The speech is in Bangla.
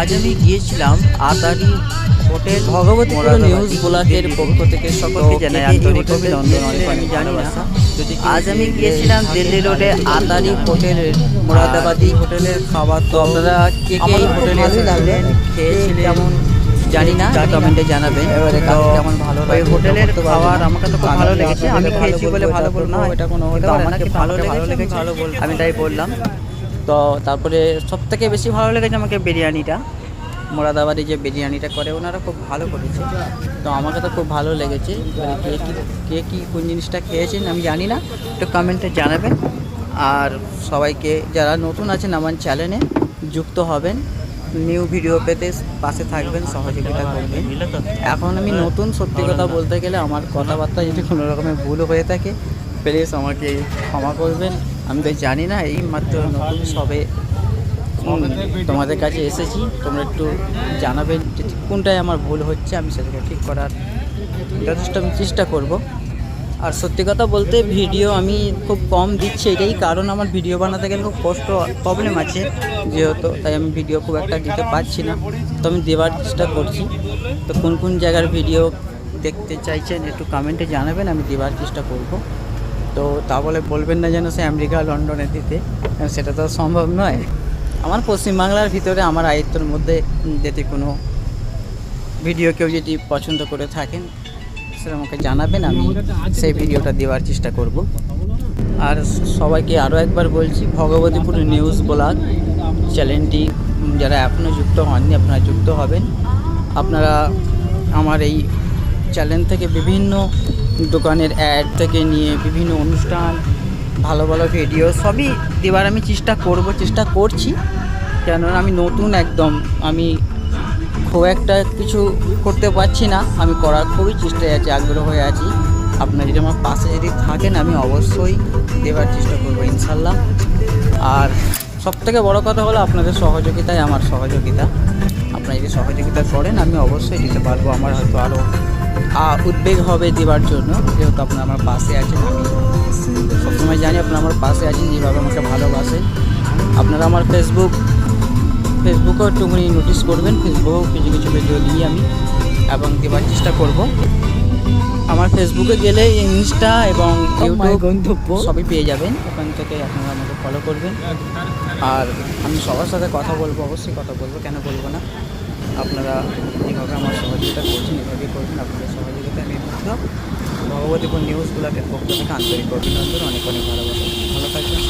আজ আমি গিয়েছিলাম আতারি হোটেল ভগবতীপুর নিউজ ব্লকের পক্ষ থেকে সকলকে জানাই আন্তরিক অভিনন্দন। আমি জানি না। আজ আমি গিয়েছিলাম দিল্লি রোডে আতারি হোটেলের মোরাদাবাদী হোটেলের খাবার। তো আপনারা কে কে এই হোটেলে এসেছিলেন, খেয়েছিলেন কেমন জানি না, কমেন্টে জানাবেন। কেমন ভালো ওই হোটেলের খাবার আমাকে তো খুব ভালো লেগেছে। আমি খেয়েছি বলে ভালো বলবো না, এটা কোনো আমাকে ভালো লেগেছে আমি তাই বললাম। তো তারপরে সবথেকে বেশি ভালো লেগেছে আমাকে বিরিয়ানিটা, মোরাদাবাদি যে বিরিয়ানিটা করে ওনারা খুব ভালো করেছে। তো আমাকে তো খুব ভালো লেগেছে। কে কী কোন জিনিসটা খেয়েছেন আমি জানি না, একটু কমেন্টে জানাবেন। আর সবাইকে যারা নতুন আছেন আমার চ্যানেলে যুক্ত হবেন, নিউ ভিডিও পেতে পাশে থাকবেন, সহযোগিতা করবেন। এখন আমি নতুন, সত্যি কথা বলতে গেলে আমার কথাবার্তা যদি কোনো রকমের ভুল হয়ে থাকে প্লিজ আমাকে ক্ষমা করবেন। আমি তো জানি না, এই মাত্র নতুন সবে তোমাদের কাছে এসেছি। তোমরা একটু জানাবেন যে কোনটায় আমার ভুল হচ্ছে, আমি সেটাকে ঠিক করার যথেষ্ট আমি চেষ্টা করব। আর সত্যি কথা বলতে ভিডিও আমি খুব কম দিচ্ছি, এটাই কারণ আমার ভিডিও বানাতে গেলে খুব প্রবলেম আছে যেহেতু, তাই আমি ভিডিও খুব একটা দিতে পারছি না। তো আমি দেওয়ার চেষ্টা করছি। তো কোন কোন জায়গার ভিডিও দেখতে চাইছেন একটু কমেন্টে জানাবেন, আমি দেওয়ার চেষ্টা করব। তো তা বলে বলবেন না যেন সে আমেরিকা লন্ডনে দিতে, সেটা তো সম্ভব নয়। আমার পশ্চিমবাংলার ভিতরে আমার আয়ত্তের মধ্যে যদি কোনো ভিডিও কেউ যদি পছন্দ করে থাকেন সেটা আমাকে জানাবেন, আমি সেই ভিডিওটা দেওয়ার চেষ্টা করব। আর সবাইকে আরও একবার বলছি, ভগবতীপুর নিউজ ব্লগ চ্যানেলটি যারা এখনও যুক্ত হননি আপনারা যুক্ত হবেন। আপনারা আমার এই চ্যানেল থেকে বিভিন্ন দোকানের অ্যাড থেকে নিয়ে বিভিন্ন অনুষ্ঠান, ভালো ভালো ভিডিও সবই দেওয়ার আমি চেষ্টা করছি। কেননা আমি নতুন একদম, আমি খুব একটা কিছু করতে পারছি না, আমি করার খুবই চেষ্টায় আছি, আগ্রহ হয়ে আছি। আপনারা যদি আমার পাশে যদি থাকেন আমি অবশ্যই দেওয়ার চেষ্টা করবো ইনশাল্লাহ। আর সবথেকে বড় কথা হলো আপনাদের সহযোগিতায় আমার সহযোগিতা। আপনারা যদি সহযোগিতা করেন আমি অবশ্যই দিতে পারবো। আমার হয়তো আরও উদ্বেগ হবে দেওয়ার জন্য, যেহেতু আপনারা আমার পাশে আছেন। আমি সবসময় জানি আপনারা আমার পাশে আছেন, যেভাবে আমাকে ভালোবাসেন। আপনারা আমার ফেসবুকেও একটুখানি নোটিস করবেন, ফেসবুকেও কিছু কিছু ভিডিও দিই আমি এবং দেওয়ার চেষ্টা করব। আমার ফেসবুকে গেলে ইনস্টা এবং ইউটিউব গন্তব্য সবই পেয়ে যাবেন, ওখান থেকে আপনারা আমাকে ফলো করবেন। আর আমি সবার সাথে কথা বলবো, অবশ্যই কথা বলবো, কেন বলবো না। আপনারা যেভাবে আমার সহযোগিতা করছেন এভাবেই করবেন। আপনাদের সহযোগিতা আমি মুগ্ধ। ভগবতীপুর নিউজ ব্লগের পক্ষ থেকে আন্তরিক অভিনন্দন, অনেক অনেক ভালোবাসা। ভালো থাকবেন।